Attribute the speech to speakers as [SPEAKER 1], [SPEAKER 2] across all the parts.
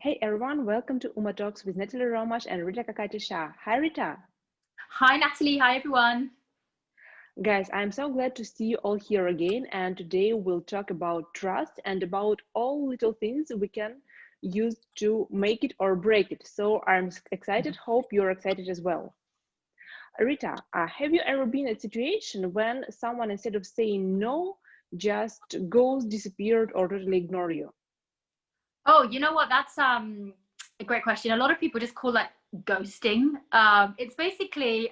[SPEAKER 1] Hey everyone, welcome to Uma Talks with Natalie Romash and Rita Kakati-Shah. Hi Rita.
[SPEAKER 2] Hi Natalie, hi everyone.
[SPEAKER 1] Guys, I'm so glad to see you all here again, and today we'll talk about trust and about all little things we can use to make it or break it. So I'm excited, hope you're excited as well. Rita, have you ever been in a situation when someone, instead of saying no, just goes, disappeared, or totally ignore you?
[SPEAKER 2] Oh, you know what? That's a great question. A lot of people just call that ghosting. It's basically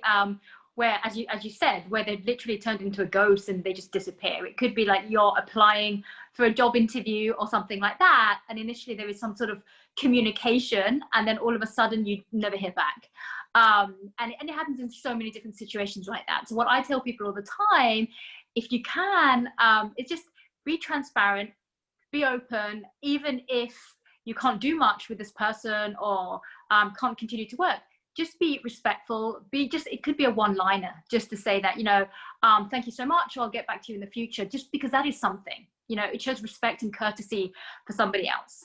[SPEAKER 2] where, as you said, where they've literally turned into a ghost and they just disappear. It could be like you're applying for a job interview or something like that, and initially there is some sort of communication, and then all of a sudden you never hear back. And it happens in so many different situations like that. So what I tell people all the time, if you can, is just be transparent, be open, even if you can't do much with this person or can't continue to work. Just be respectful. It could be a one-liner just to say that, thank you so much, I'll get back to you in the future, just because that is something, it shows respect and courtesy for somebody else.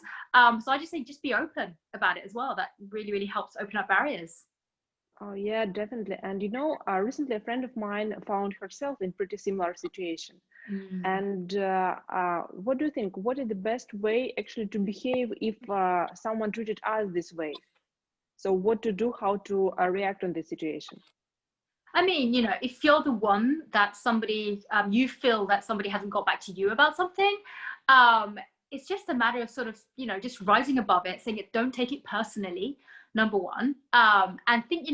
[SPEAKER 2] So I just say, just be open about it as well. That really, really helps open up barriers.
[SPEAKER 1] Oh yeah, definitely. And recently a friend of mine found herself in pretty similar situation. And what do you think? What is the best way actually to behave if someone treated us this way? So what to do, how to react on this situation?
[SPEAKER 2] I mean, if you're the one that somebody, you feel that somebody hasn't got back to you about something, it's just a matter of sort of, just rising above it, saying it, don't take it personally, number one. And think,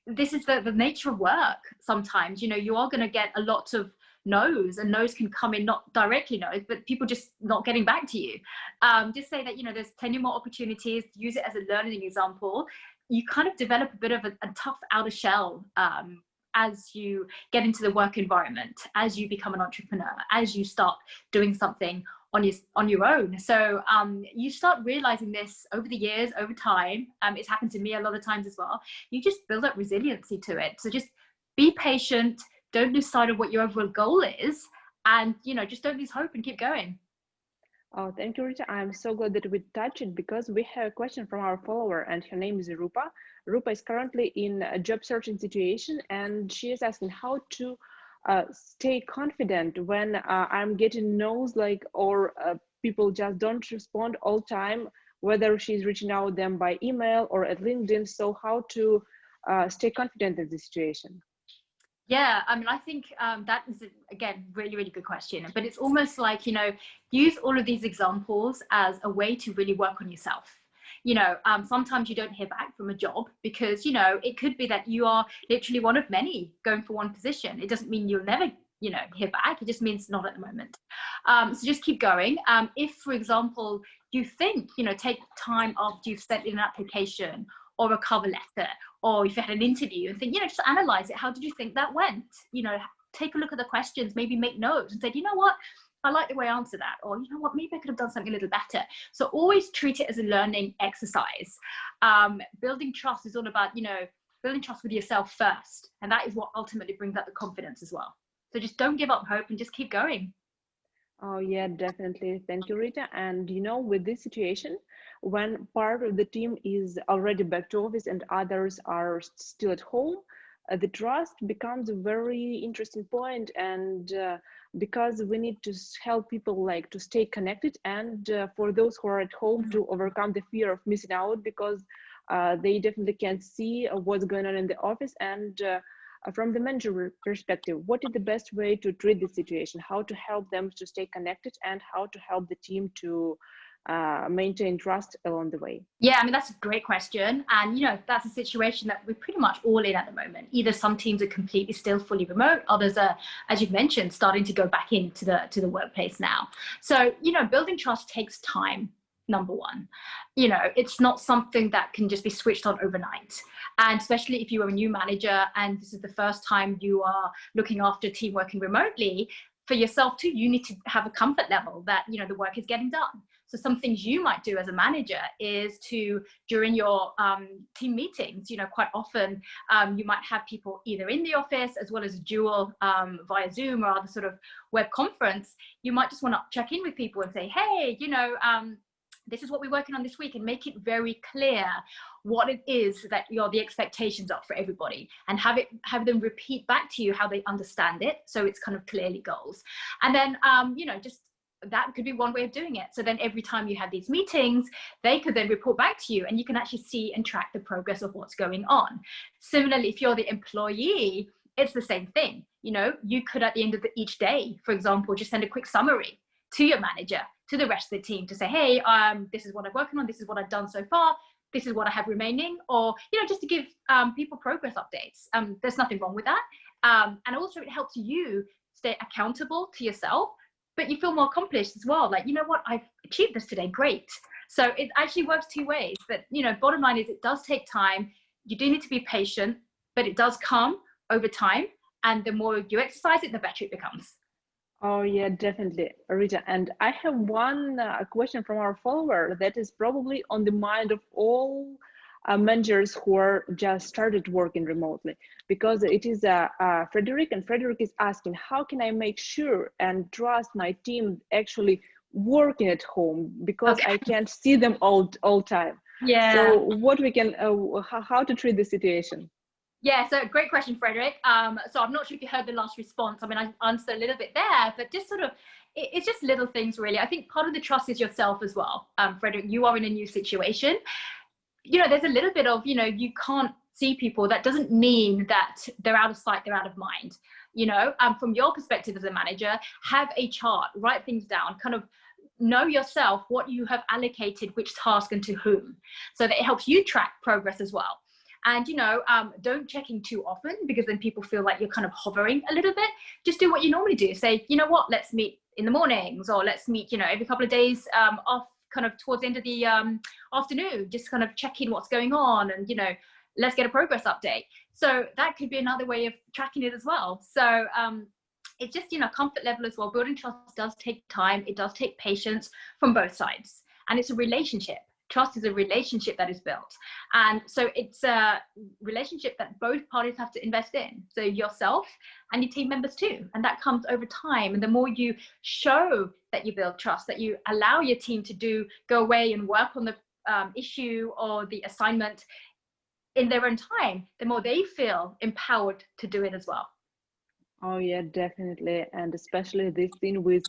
[SPEAKER 2] this is the nature of work. Sometimes, you are going to get a lot of no's, and no's can come in not directly no's, but people just not getting back to you. Just say that, there's plenty more opportunities. Use it as a learning example. You kind of develop a bit of a tough outer shell as you get into the work environment, as you become an entrepreneur, as you start doing something on your own. So you start realizing this over the years, over time. It's happened to me a lot of times as well. You just build up resiliency to it. So just be patient, don't lose sight of what your overall goal is, and just don't lose hope and keep going.
[SPEAKER 1] Oh, thank you, Rita. I'm so glad that we touched it because we have a question from our follower, and her name is Rupa. Rupa is currently in a job searching situation, and she is asking how to stay confident when I'm getting no's, or people just don't respond all time, whether she's reaching out them by email or at LinkedIn. So how to stay confident in this situation?
[SPEAKER 2] Yeah, I mean, I think that is, again, really, really good question. But it's almost like, use all of these examples as a way to really work on yourself. Sometimes you don't hear back from a job because, it could be that you are literally one of many going for one position. It doesn't mean you'll never, hear back. It just means not at the moment. So just keep going. If, for example, you think, take time after you've sent in an application or a cover letter, or if you had an interview, and think, just analyze it. How did you think that went? Take a look at the questions, maybe make notes and say, you know what, I like the way I answered that, or you know what, maybe I could have done something a little better. So always treat it as a learning exercise. Building trust is all about, building trust with yourself first. And that is what ultimately brings out the confidence as well. So just don't give up hope and just keep going.
[SPEAKER 1] Oh, yeah, definitely. Thank you, Rita. And with this situation, when part of the team is already back to office and others are still at home, the trust becomes a very interesting point. And because we need to help people to stay connected, and for those who are at home to overcome the fear of missing out, because they definitely can't see what's going on in the office. And from the manager perspective, what is the best way to treat this situation? How to help them to stay connected, and how to help the team to maintain trust along the way?
[SPEAKER 2] Yeah, I mean, that's a great question. And, that's a situation that we're pretty much all in at the moment. Either some teams are completely still fully remote, others are, as you've mentioned, starting to go back into the workplace now. So, building trust takes time, number one. It's not something that can just be switched on overnight. And especially if you are a new manager and this is the first time you are looking after a team working remotely, for yourself too, you need to have a comfort level that, the work is getting done. So some things you might do as a manager is to, during your team meetings, quite often you might have people either in the office as well as dual via Zoom or other sort of web conference. You might just want to check in with people and say, hey, this is what we're working on this week, and make it very clear what it is that the expectations are for everybody, and have them repeat back to you how they understand it, so it's kind of clearly goals. And then just that could be one way of doing it. So then every time you have these meetings, they could then report back to you, and you can actually see and track the progress of what's going on. Similarly, if you're the employee, it's the same thing. You could, at the end of each day, for example, just send a quick summary to your manager, to the rest of the team, to say, hey, this is what I'm working on, this is what I've done so far, this is what I have remaining, or just to give people progress updates. There's nothing wrong with that. And also it helps you stay accountable to yourself, but you feel more accomplished as well. Like, you know what, I've achieved this today, great. So it actually works two ways. But bottom line is, it does take time. You do need to be patient, but it does come over time, and the more you exercise it, the better it becomes.
[SPEAKER 1] Oh yeah, definitely, Rita. And I have one question from our follower that is probably on the mind of all managers who are just started working remotely, because it is Frederick, and Frederick is asking, how can I make sure and trust my team actually working at home, because I can't see them all time.
[SPEAKER 2] Yeah.
[SPEAKER 1] So what we can, how to treat the situation?
[SPEAKER 2] Yeah, so great question, Frederick. So I'm not sure if you heard the last response. I mean, I answered a little bit there, but just sort of, it's just little things, really. I think part of the trust is yourself as well. Frederick, you are in a new situation. There's a little bit of, you can't see people. That doesn't mean that they're out of sight, they're out of mind. From your perspective as a manager, have a chart, write things down, kind of know yourself what you have allocated, which task and to whom, so that it helps you track progress as well. And, don't check in too often, because then people feel like you're kind of hovering a little bit. Just do what you normally do. Say, you know what, let's meet in the mornings, or let's meet, every couple of days off, kind of towards the end of the afternoon, just kind of check in what's going on, and, let's get a progress update. So that could be another way of tracking it as well. So it's just, comfort level as well. Building trust does take time. It does take patience from both sides. And it's a relationship. Trust is a relationship that is built. And so it's a relationship that both parties have to invest in. So yourself and your team members too. And that comes over time. And the more you show that you build trust, that you allow your team to go away and work on the issue or the assignment in their own time, the more they feel empowered to do it as well.
[SPEAKER 1] Oh yeah, definitely. And especially this thing with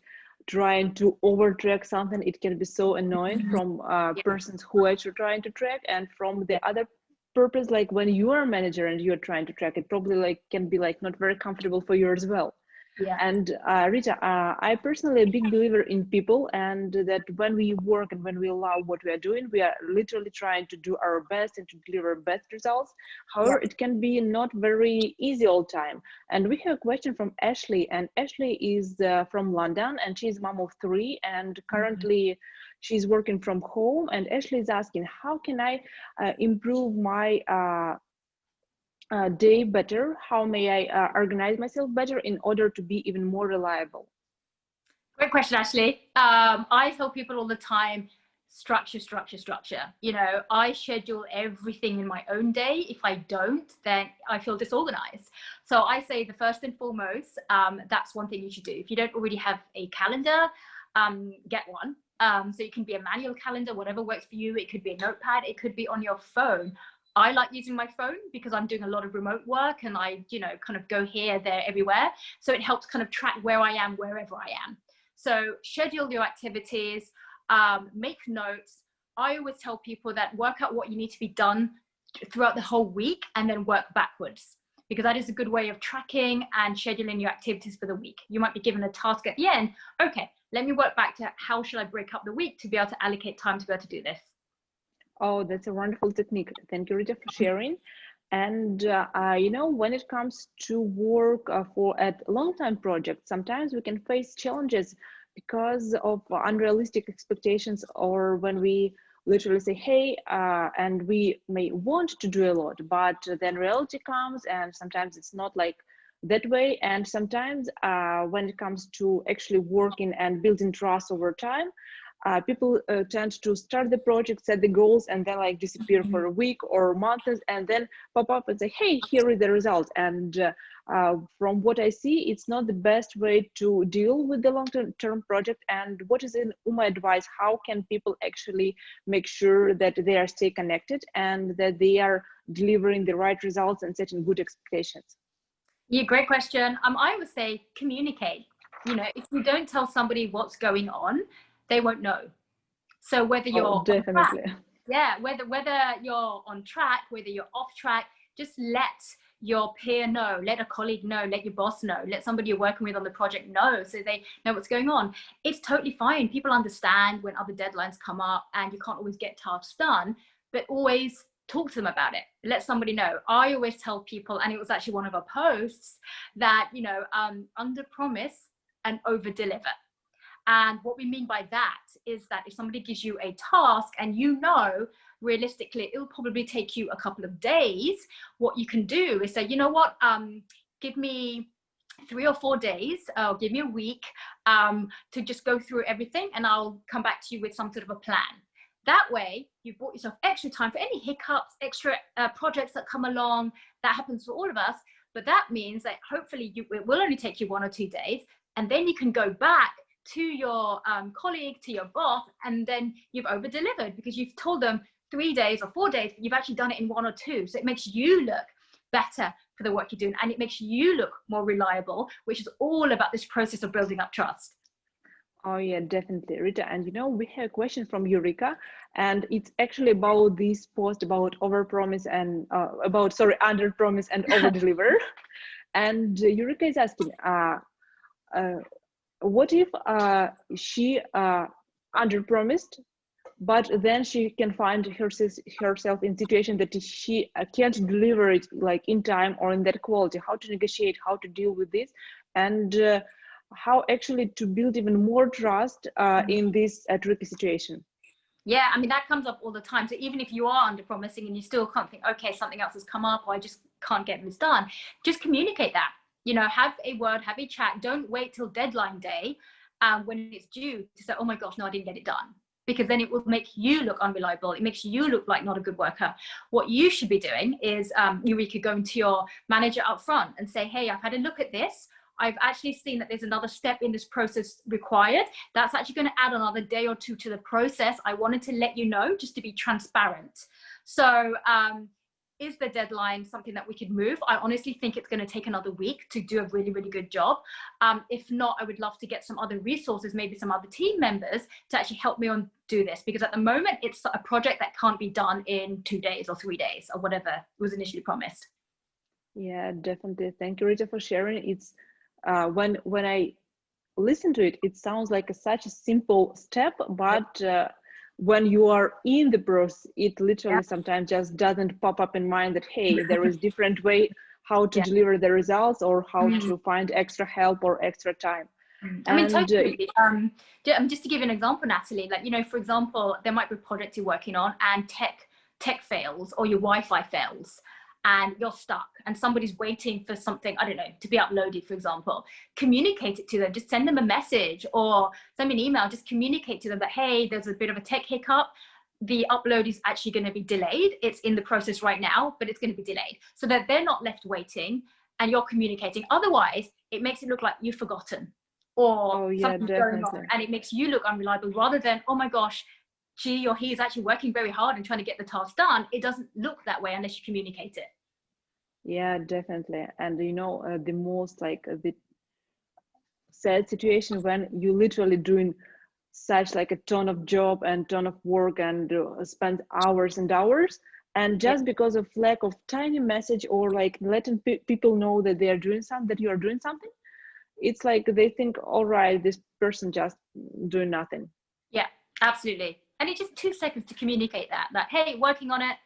[SPEAKER 1] trying to overtrack something, it can be so annoying from persons who are actually trying to track, and from the other purpose, like when you are a manager and you're trying to track, it probably can be not very comfortable for you as well.
[SPEAKER 2] Yeah.
[SPEAKER 1] And Rita, I personally a big believer in people, and that when we work and when we love what we are doing, we are literally trying to do our best and to deliver best results. However, it can be not very easy all time. And we have a question from Ashley, and Ashley is from London, and she's mom of 3, and currently she's working from home. And Ashley is asking, how can I improve my day better? How may I organize myself better in order to be even more reliable?
[SPEAKER 2] Great question, Ashley. I tell people all the time, structure. I schedule everything in my own day. If I don't, then I feel disorganized. So I say the first and foremost, that's one thing you should do. If you don't already have a calendar, get one. So it can be a manual calendar, whatever works for you. It could be a notepad. It could be on your phone. I like using my phone because I'm doing a lot of remote work, and I, kind of go here, there, everywhere. So it helps kind of track where I am, wherever I am. So schedule your activities, make notes. I always tell people that work out what you need to be done throughout the whole week, and then work backwards, because that is a good way of tracking and scheduling your activities for the week. You might be given a task at the end. Okay, let me work back to how should I break up the week to be able to allocate time to be able to do this.
[SPEAKER 1] Oh, that's a wonderful technique. Thank you, Rita, for sharing. And when it comes to work at long-time projects, sometimes we can face challenges because of unrealistic expectations, or when we literally say, hey, and we may want to do a lot, but then reality comes, and sometimes it's not like that way. And sometimes when it comes to actually working and building trust over time, people tend to start the project, set the goals, and then like disappear for a week or months, and then pop up and say, hey, here is the result. And from what I see, it's not the best way to deal with the long-term project. And what is in my advice? How can people actually make sure that they are stay connected and that they are delivering the right results and setting good expectations?
[SPEAKER 2] Yeah, great question. I would say communicate. You know, if you don't tell somebody what's going on, they won't know. So whether you're
[SPEAKER 1] definitely.
[SPEAKER 2] whether you're on track, whether you're off track, just let your peer know, let a colleague know, let your boss know, let somebody you're working with on the project know, so they know what's going on. It's totally fine. People understand when other deadlines come up and you can't always get tasks done, but always talk to them about it. Let somebody know. I always tell people, and it was actually one of our posts, that, you know, under promise and over deliver. And what we mean by that is that if somebody gives you a task and you know realistically it'll probably take you a couple of days, what you can do is say, you know what, give me 3 or 4 days, or give me a week to just go through everything, and I'll come back to you with some sort of a plan. That way you've bought yourself extra time for any hiccups, extra projects that come along. That happens for all of us, but that means that hopefully it will only take you 1 or 2 days, and then you can go back to your colleague, to your boss, and then you've over delivered because you've told them 3 days or 4 days, but you've actually done it in 1 or 2. So it makes you look better for the work you're doing, and it makes you look more reliable, which is all about this process of building up trust.
[SPEAKER 1] Oh yeah, definitely, Rita. And you know, we have a question from Eureka, and it's actually about this post about overpromise and under promise and over deliver. And Eureka is asking, what if she under promised, but then she can find herself in situation that she can't deliver it like in time or in that quality? How to negotiate, how to deal with this, and how actually to build even more trust in this tricky situation?
[SPEAKER 2] Yeah, I mean, that comes up all the time. So even if you are under promising and you still can't think, okay, something else has come up, or I just can't get this done, just communicate that. You know, have a word, have a chat. Don't wait till deadline day when it's due to say, oh my gosh, no, I didn't get it done. Because then it will make you look unreliable. It makes you look like not a good worker. What you should be doing is, Eureka, going to your manager up front and say, hey, I've had a look at this. I've actually seen that there's another step in this process required. That's actually going to add another day or 2 to the process. I wanted to let you know, just to be transparent. So is the deadline something that we could move? I honestly think it's going to take another week to do a really, really good job. If not, I would love to get some other resources, maybe some other team members to actually help me on do this, because at the moment it's a project that can't be done in 2 days or 3 days or whatever was initially promised.
[SPEAKER 1] Yeah, definitely. Thank you, Rita, for sharing. It's when I listen to it, it sounds like such a simple step, but when you are in the process, it literally sometimes just doesn't pop up in mind that, hey, there is different way how to deliver the results, or how to find extra help or extra time.
[SPEAKER 2] I mean, totally. Just to give you an example, Natalie, like, you know, for example, there might be a project you're working on and tech fails, or your Wi-Fi fails, and you're stuck, and somebody's waiting for something, I don't know, to be uploaded, for example. Communicate it to them. Just send them a message or send me an email. Just communicate to them that, hey, there's a bit of a tech hiccup. The upload is actually going to be delayed. It's in the process right now, but it's going to be delayed, so that they're not left waiting, and you're communicating. Otherwise, it makes it look like you've forgotten, or something's going on, and it makes you look unreliable, rather than, oh my gosh, she or he is actually working very hard and trying to get the task done. It doesn't look that way unless you communicate it.
[SPEAKER 1] Yeah, definitely. And you know, the most like the sad situation when you literally doing such like a ton of job and ton of work and spend hours and hours, and just because of lack of tiny message or like letting people know that they are doing something, that you are doing something, it's like they think, all right, this person just doing nothing.
[SPEAKER 2] Yeah, absolutely. And it's just 2 seconds to communicate that hey, working on it,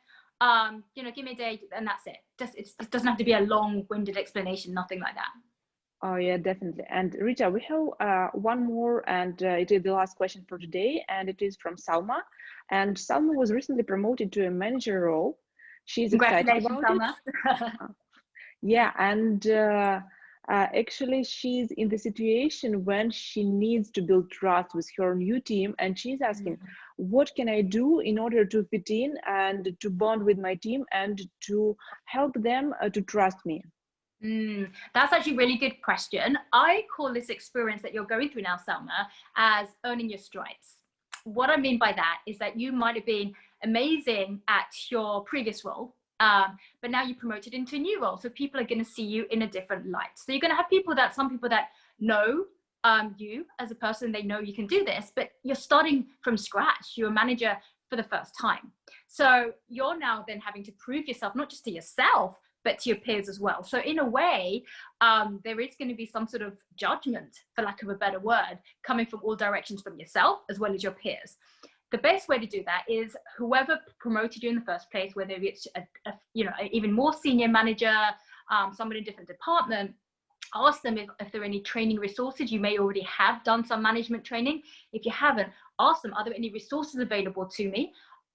[SPEAKER 2] you know, give me a day, and that's it. It doesn't have to be a long-winded explanation, nothing like that.
[SPEAKER 1] Oh yeah, definitely. And Rita, we have one more, and it is the last question for today, and it is from Salma. And Salma was recently promoted to a manager role. She's excited about
[SPEAKER 2] Salma.
[SPEAKER 1] it. Yeah, and Actually, she's in the situation when she needs to build trust with her new team, and she's asking, what can I do in order to fit in and to bond with my team and to help them to trust me?
[SPEAKER 2] That's actually a really good question. I call this experience that you're going through now, Salma, as earning your stripes. What I mean by that is that you might have been amazing at your previous role, but now you're promoted into a new role. So people are going to see you in a different light. So you're going to have some people that know you as a person, they know you can do this, but you're starting from scratch. You're a manager for the first time. So you're now then having to prove yourself, not just to yourself, but to your peers as well. So in a way, there is going to be some sort of judgment, for lack of a better word, coming from all directions, from yourself as well as your peers. The best way to do that is whoever promoted you in the first place, whether it's an even more senior manager, someone in a different department, ask them if there are any training resources. You may already have done some management training. If you haven't, ask them, are there any resources available to me?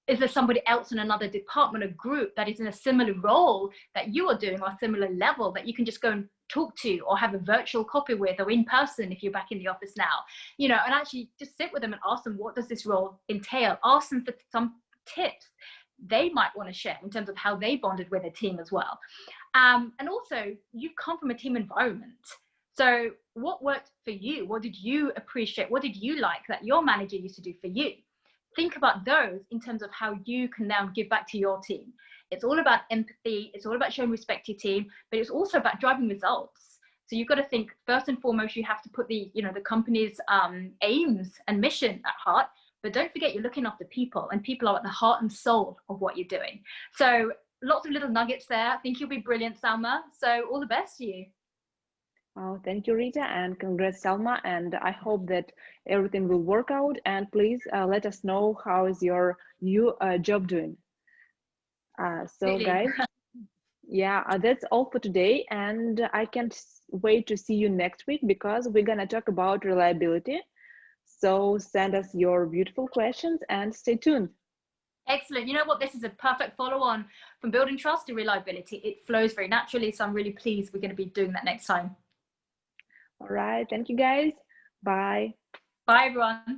[SPEAKER 2] Is there somebody else in another department or group that is in a similar role that you are doing, or a similar level, that you can just go and talk to or have a virtual copy with, or in person if you're back in the office now, and actually just sit with them and ask them, what does this role entail? Ask them for some tips they might want to share in terms of how they bonded with a team as well. And also, you've come from a team environment. So what worked for you? What did you appreciate? What did you like that your manager used to do for you? Think about those in terms of how you can now give back to your team. It's all about empathy. It's all about showing respect to your team, but it's also about driving results. So you've got to think, first and foremost, you have to put the company's aims and mission at heart, but don't forget you're looking after people, and people are at the heart and soul of what you're doing. So lots of little nuggets there. I think you'll be brilliant, Salma. So all the best to you.
[SPEAKER 1] Oh, thank you, Rita, and congrats, Salma. And I hope that everything will work out. And please let us know how is your new job doing. So, guys, yeah, that's all for today. And I can't wait to see you next week, because we're gonna talk about reliability. So send us your beautiful questions and stay tuned.
[SPEAKER 2] Excellent. You know what? This is a perfect follow-on from building trust to reliability. It flows very naturally. So I'm really pleased we're going to be doing that next time.
[SPEAKER 1] All right. Thank you, guys. Bye.
[SPEAKER 2] Bye, everyone.